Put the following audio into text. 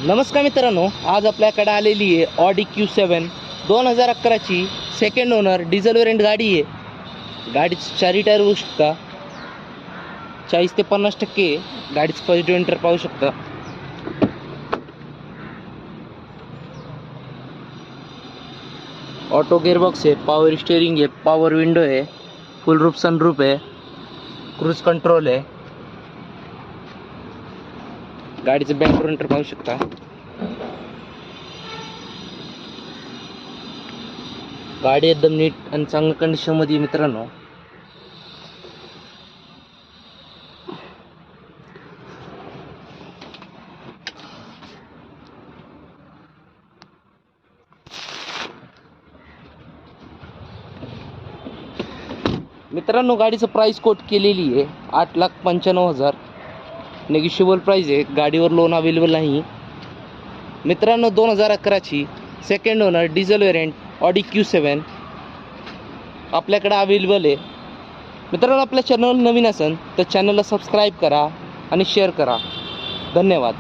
नमस्कार मित्रांनो, आज आपल्याकडे आलेली आहे ऑडी Q7 2011ची सेकंड ओनर डिझेल वेरियंट गाडी आहे। गाडीचे चारी टायर बघू शकता, 40 ते 50% गाडीचं फर्स्ट एंटर पाहू शकता। ऑटो गिअरबॉक्स आहे, पॉवर स्टीअरिंग आहे, पॉवर विंडो आहे, फुल रूफ सनरूफ आहे, क्रूज कंट्रोल आहे। गाडीचं बॅक एंटर पाहू शकता। गाडी एकदम नीट आणि चांगल्या कंडिशन मध्ये मित्रांनो। मित्रांनो गाडीचं प्राइस कोट केलेली आहे 8,95,000। नेगोशिएबल प्राइस आहे। गाडीवर लोन अवेलेबल नाही। मित्रांनो 2011ची second owner diesel variant Audi Q7 आपल्याकडे अवेलेबल आहे। मित्रांनो आपल्या चॅनल नवीन असेल तर चॅनलला सबस्क्राईब करा आणि शेअर करा। धन्यवाद।